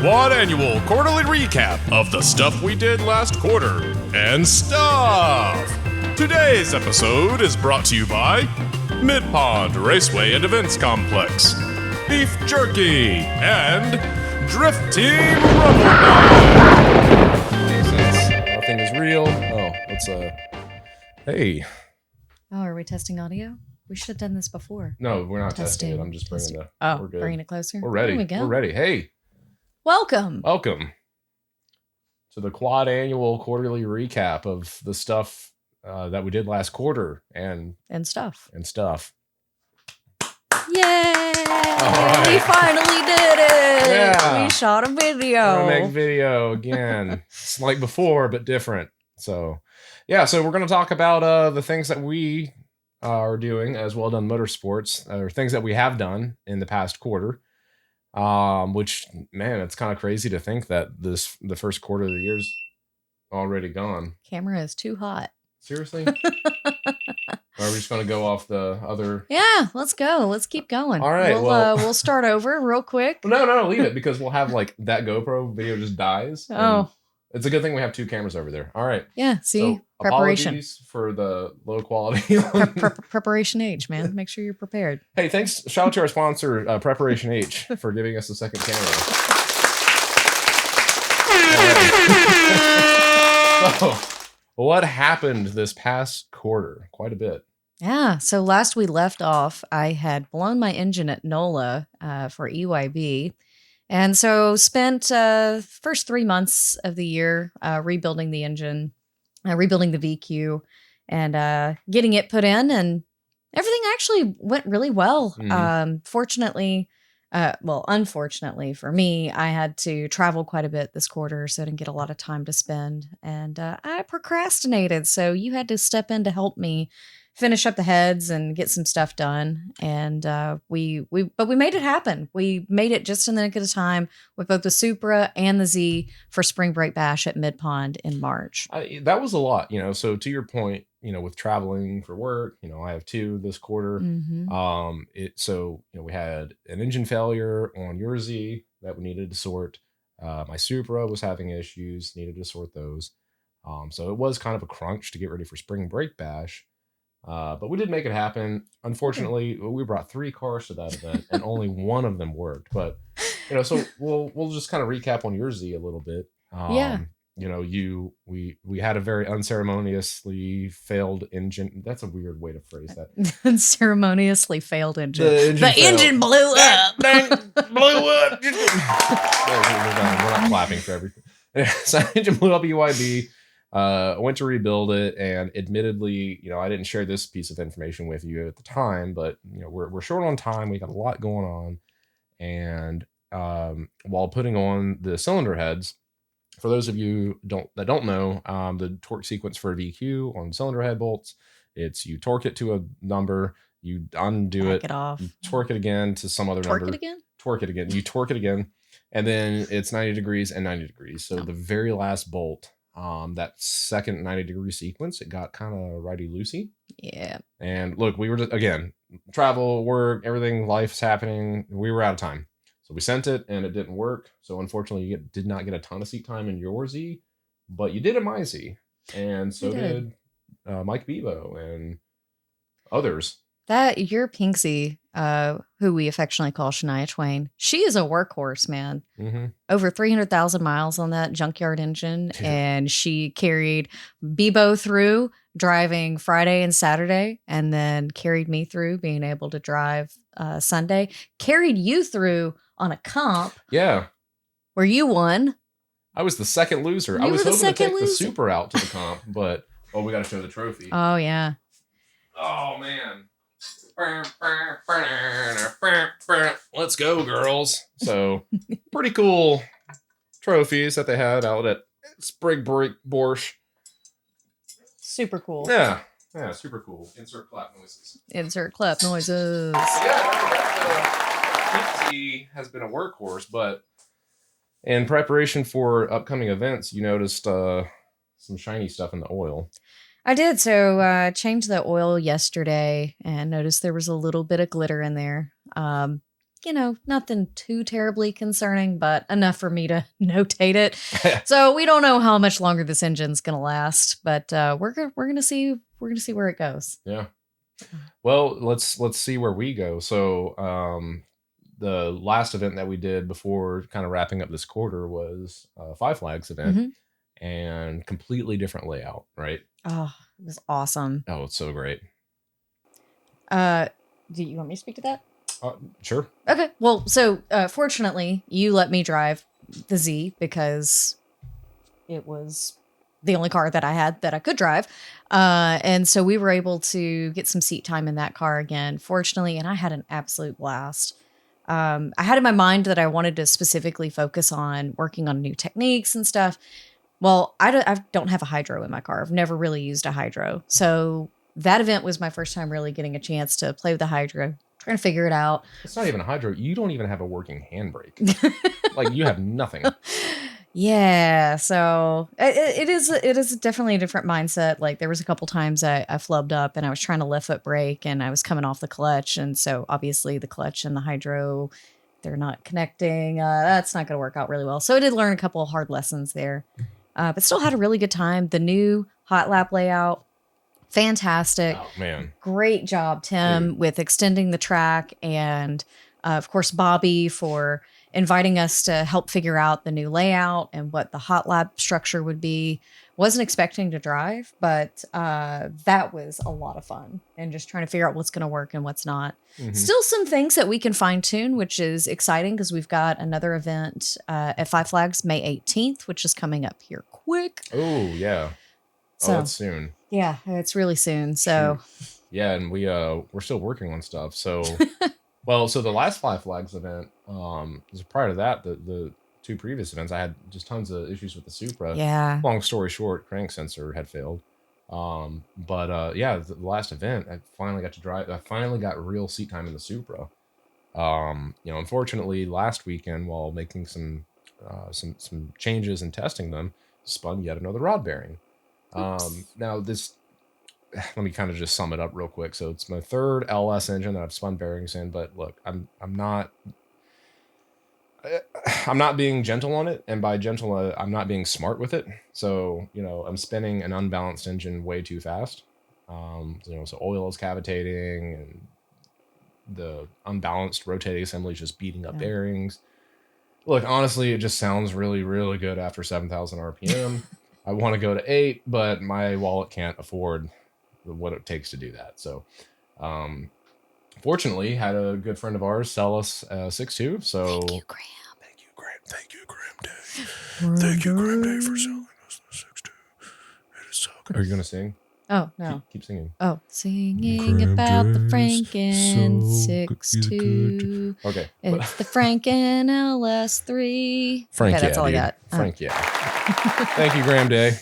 Quad Annual Quarterly Recap of the stuff we did last quarter and stuff. Today's episode is brought to you by Mid Pond Raceway and Events Complex, Beef Jerky, and Drift Team Rumble. Since nothing is real. Oh, let's hey. Oh, are we testing audio? We should have done this before. No, we're not testing it. I'm just bringing the. Oh, we're good. bringing it closer. We're ready. There we go. We're ready. Hey, Welcome. welcome to the Quad Annual Quarterly Recap of the stuff that we did last quarter and stuff. stuff. Yay! right. We finally did it. Yeah. We shot a video. We're gonna make video again. It's like before, but different. So, yeah. So we're gonna talk about the things that we are doing as Well Done Motorsports, or things that we have done in the past quarter. Which, man, it's kind of crazy to think that the first quarter of the year's already gone. Camera is too hot. Seriously? Or are we just gonna go off the other? Yeah, let's go. Let's keep going. All right, We'll start over real quick. No, leave it, because we'll have like that GoPro video just dies. Oh. It's a good thing we have two cameras over there. All right. Yeah, see? So, Preparation. apologies for the low quality. Preparation H, man. Make sure you're prepared. Hey, thanks. Shout out to our sponsor, Preparation H, for giving us a second camera. So, what happened this past quarter? Quite a bit. Yeah. So last we left off, I had blown my engine at NOLA for EYB. And so spent first 3 months of the year rebuilding the engine, rebuilding the VQ, and getting it put in. And everything actually went really well. Mhm. Unfortunately for me, I had to travel quite a bit this quarter, so I didn't get a lot of time to spend. And I procrastinated. So you had to step in to help me finish up the heads and get some stuff done. And we made it happen. We made it just in the nick of the time with both the Supra and the Z for Spring Break Bash at Mid Pond in March. That was a lot, so to your point, with traveling for work, I have two this quarter. Mhm. We had an engine failure on your Z that we needed to sort. My Supra was having issues, needed to sort those. So it was kind of a crunch to get ready for Spring Break Bash. But we did make it happen. Unfortunately, we brought 3 cars to that event, and only one of them worked. But so we'll just kind of recap on your Z a little bit. Yeah. We had a very unceremoniously failed engine. That's a weird way to phrase that. Unceremoniously failed engine. The engine blew up. Dang, blew up. We're not clapping for everything. So engine blew up EYB. I went to rebuild it, and admittedly, I didn't share this piece of information with you at the time, but we're short on time. We got a lot going on, and while putting on the cylinder heads, for those of you that don't know, the torque sequence for a VQ on cylinder head bolts, it's you torque it to a number, you undo Back it, it off. you torque it again to some other Torque number. it again? Torque it again. You torque it again, and then it's 90 degrees and 90 degrees. So Oh. the very last bolt, that second 90-degree sequence, it got kind of righty-loosey. Yeah. And look, we were just, again, travel, work, everything, life's happening. We were out of time. So we sent it, and it didn't work. So unfortunately, you did not get a ton of seat time in your Z, but you did in my Z. And so You did. did Mike Bevo and others. That your Pinksy, who we affectionately call Shania Twain, she is a workhorse, man. Mm-hmm. Over 300,000 miles on that junkyard engine, Yeah. and she carried Bebo through driving Friday and Saturday, and then carried me through being able to drive Sunday. Carried you through on a comp Yeah. where you won. I was the second loser. You I was were the hoping to second take the loser. Super out to the comp, but we got to show the trophy. Oh yeah. Oh man. Let's go, girls. So pretty cool trophies that they had out at Spring Break Borscht. Super cool. Yeah, super cool. Insert clap noises. Insert clap noises. Pete has been a workhorse, but in preparation for upcoming events, you noticed some shiny stuff in the oil. I did. So changed the oil yesterday and noticed there was a little bit of glitter in there. nothing too terribly concerning, but enough for me to notate it. So we don't know how much longer this engine's going to last, but we're going to see where it goes. Yeah. Well, let's see where we go. So, the last event that we did before kind of wrapping up this quarter was a Five Flags event, and completely different layout, right? Oh, it was awesome. Oh, it's so great. Do you want me to speak to that? Sure. Okay. Well, so fortunately, you let me drive the Z because it was the only car that I had that I could drive. And so we were able to get some seat time in that car again, fortunately, and I had an absolute blast. I had in my mind that I wanted to specifically focus on working on new techniques and stuff. Well, I don't have a hydro in my car. I've never really used a hydro. So that event was my first time really getting a chance to play with the hydro, trying to figure it out. It's not even a hydro. You don't even have a working handbrake. Like, you have nothing. Yeah, so it is definitely a different mindset. Like, there was a couple times I flubbed up and I was trying to left foot brake and I was coming off the clutch, and so obviously the clutch and the hydro, they're not connecting. That's not going to work out really well. So I did learn a couple of hard lessons there, but still had a really good time. The new hot lap layout, fantastic. Oh man, great job, Tim, with extending the track, and of course Bobby for inviting us to help figure out the new layout and what the hot lap structure would be. Wasn't expecting to drive, but that was a lot of fun, and just trying to figure out what's going to work and what's not. Still some things that we can fine tune, which is exciting because we've got another event at Five Flags May 18th, which is coming up here quick. Oh yeah. So, that's soon. Yeah, it's really soon. So yeah, and we're still working on stuff. So well, so the last Five Flags event, prior to that, the two previous events, I had just tons of issues with the Supra. yeah. Long story short, crank sensor had failed. Yeah, the last event, I finally got to drive. I finally got real seat time in the Supra. Unfortunately, last weekend while making some changes and testing them, spun yet another rod bearing. Now this, let me kind of just sum it up real quick. So it's my third LS engine that I've spun bearings in, but look, I'm not being gentle on it, and by gentle, I'm not being smart with it. So I'm spinning an unbalanced engine way too fast. So oil is cavitating, and the unbalanced rotating assembly is just beating up bearings. Look, honestly, it just sounds really, really good after 7,000 RPM. I want to go to 8, but my wallet can't afford what it takes to do that. So, fortunately, had a good friend of ours sell us a 6.2. So Thank you, Graham. Thank you, Graham Day. Thank you, Graham Day, for selling us the 6.2. It is so good. Are you gonna sing? Oh, no. Keep singing. Oh, singing Graham about the Days, Franken so 6.2. Okay. It's the Franken LS3. Frank, okay, that's all dude. I got. Frank, yeah. Thank you, Graham Day.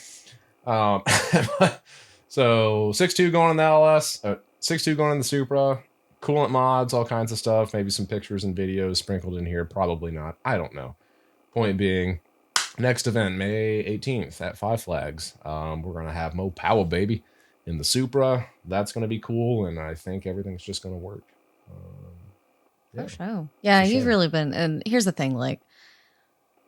So 6.2 going on the LS, 6.2 going on the Supra, coolant mods, all kinds of stuff. Maybe some pictures and videos sprinkled in here. Probably not. I don't know. Point being, next event, May 18th at Five Flags. We're going to have Mo Powell, baby, in the Supra. That's going to be cool, and I think everything's just going to work. For sure. Yeah, you've really been, and here's the thing, like,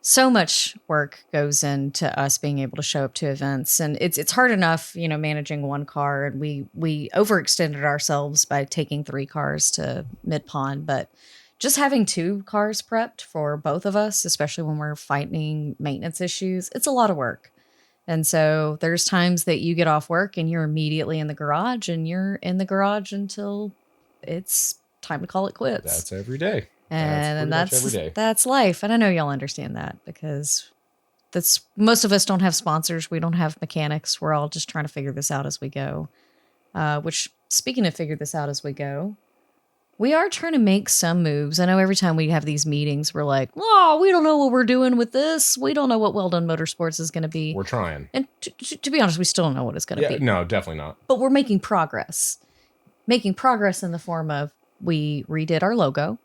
so much work goes into us being able to show up to events, and it's hard enough, managing one car, and we overextended ourselves by taking 3 cars to Mid Pond, but just having 2 cars prepped for both of us, especially when we're fighting maintenance issues, it's a lot of work. And so there's times that you get off work and you're immediately in the garage, and you're in the garage until it's time to call it quits. That's every day. And that's every day. That's life. And I know y'all understand that, because most of us don't have sponsors. We don't have mechanics. We're all just trying to figure this out as we go. Which, speaking of figure this out as we go, we are trying to make some moves. I know every time we have these meetings, we're like, oh, we don't know what we're doing with this. We don't know what Well Done Motorsports is going to be. We're trying. And to be honest, we still don't know what it's going to be. No, definitely not. But we're making progress. Making progress in the form of, we redid our logo.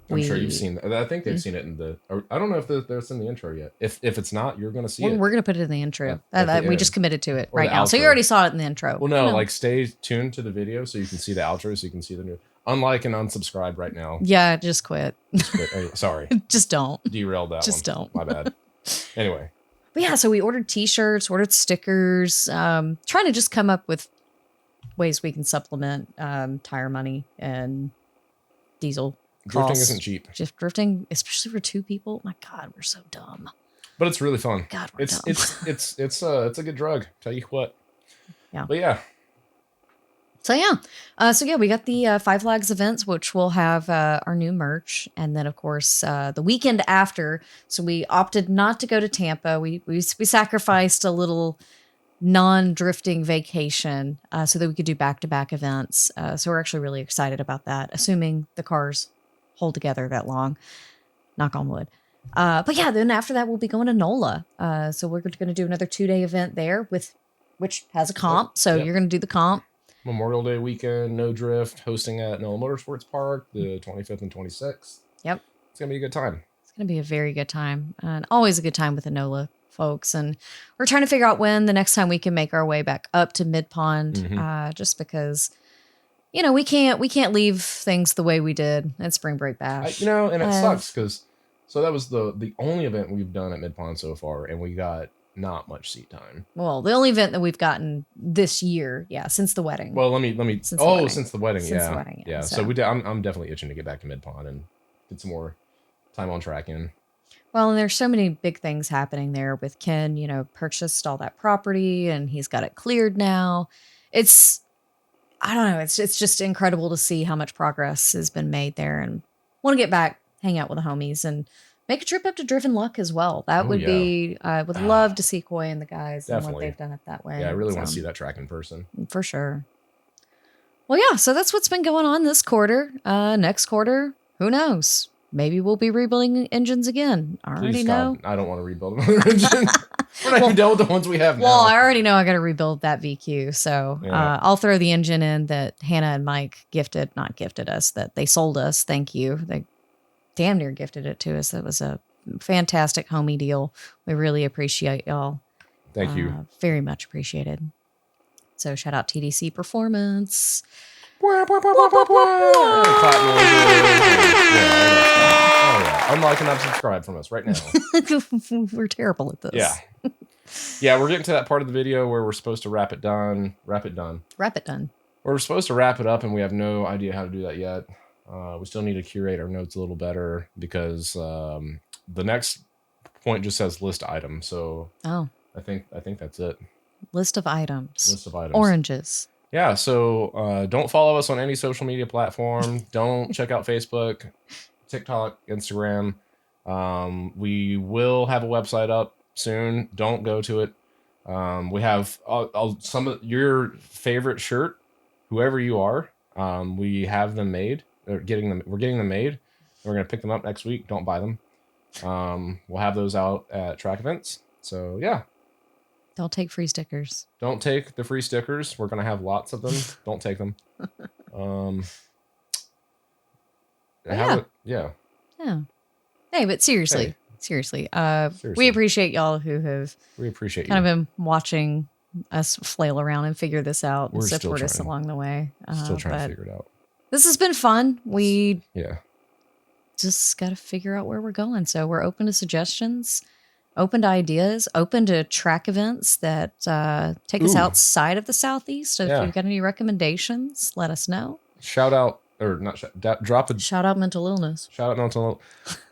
I'm sure you've seen that. I think they've seen it in the, I don't know if that's in the intro yet. If it's not, you're going to see it. We're going to put it in the intro. We just committed to it Or right the now. So you outro. already saw it in the intro. Well, no, like stay tuned to the video so you can see the outro, so you can see the new. unlike and unsubscribe right now. Yeah, just quit. Sorry, Just don't. derailed that Just one. don't. My bad. Anyway, But yeah, so we ordered t-shirts, ordered stickers, trying to just come up with ways we can supplement tire money and diesel drifting costs. isn't cheap, Just drifting, especially for two people. My God, we're so dumb. but it's really fun. God, we're dumb. It's a good drug. Tell you what. Yeah. But yeah, So yeah, we got the Five Flags events, which will have our new merch, and then of course the weekend after. So we opted not to go to Tampa. We sacrificed a little non-drifting vacation so that we could do back-to-back events. So we're actually really excited about that, assuming the cars hold together that long. Knock on wood. But yeah, then after that we'll be going to NOLA. So we're going to do another 2-day event there which has a comp. So Yep. you're going to do the comp. Memorial Day weekend, no drift, hosting at NOLA Motorsports Park, the 25th and 26th. Yep. It's gonna be a good time. It's going to be a very good time, and always a good time with the NOLA folks. And we're trying to figure out when the next time we can make our way back up to Mid Pond, just because, we can't leave things the way we did at Spring Break Bash. And it sucks because that was the only event we've done at Mid Pond so far, and we got not much seat time. Well, the only event that we've gotten this year, since the wedding. Well, let me. Since the wedding. Since the wedding, Since yeah, the wedding, yeah. So So- I'm definitely itching to get back to Mid Pond and get some more time on track in. Well, and there's so many big things happening there with Ken, purchased all that property and he's got it cleared now. I don't know. It's just incredible to see how much progress has been made there, and want to get back, hang out with the homies, and make a trip up to Driven Luck as well. That would be, would love to see Coy and the guys and what Definitely. they've done it that way. Yeah, I really want to So, see that track in person. for sure. Well, yeah, so that's what's been going on this quarter. Next quarter, who knows? Maybe we'll be rebuilding engines again. I already Please, know. God, I don't want to rebuild another engine. We're not even done with the ones we have Well, now. I already know I got to rebuild that VQ. So Yeah. I'll throw the engine in that Hannah and Mike not gifted us, that they sold us. Thank you. They damn near gifted it to us. That was a fantastic homie deal. We really appreciate y'all. Thank you. Very much appreciated. So shout out TDC Performance. Clap noises. Yeah. Unlike and unsubscribe from us right now. We're terrible at this. Yeah. Yeah, we're getting to that part of the video where we're supposed to wrap it done. Wrap it done. We're supposed to wrap it up, and we have no idea how to do that yet. We still need to curate our notes a little better because the next point just says list item. So Oh, I think that's it. list of items. List of items. Oranges. Yeah. So don't follow us on any social media platform. Don't check out Facebook, TikTok, Instagram. We will have a website up soon. Don't go to it. We have some of your favorite shirt, whoever you are. We have them made. We're getting them made. We're gonna pick them up next week. Don't buy them. We'll have those out at track events. So yeah, Don't take free stickers. don't take the free stickers. We're gonna have lots of them. Don't take them. Yeah. Yeah. Hey, but seriously, Hey. seriously, Seriously. we appreciate y'all who have We appreciate kind you. of been watching us flail around and figure this out and We're still support us trying. along the way. Still trying to But figure it out. this has been fun. We Yeah. just got to figure out where we're going. So we're open to suggestions, open to ideas, open to track events that take us Ooh. outside of the Southeast. So Yeah. if you've got any recommendations, let us know. Shout out or not drop a Shout out mental illness. shout out mental.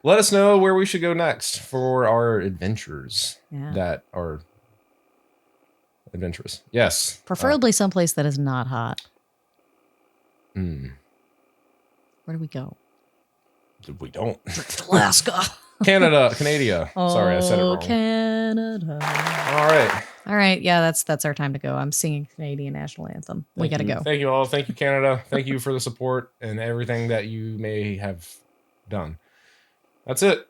Let us know where we should go next for our adventures Yeah. that are adventurous. Yes. Preferably someplace that is not hot. Mm, Where do we go? we don't. Alaska. Canada. Sorry, I said it Oh, wrong. Canada. All right. All right. Yeah, that's our time to go. I'm singing Canadian national anthem. We Thank got to you. go. Thank you all. Thank you, Canada. Thank you for the support and everything that you may have done. That's it.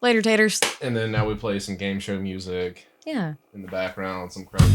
Later, taters. And then now we play some game show music Yeah. in the background, some crowd.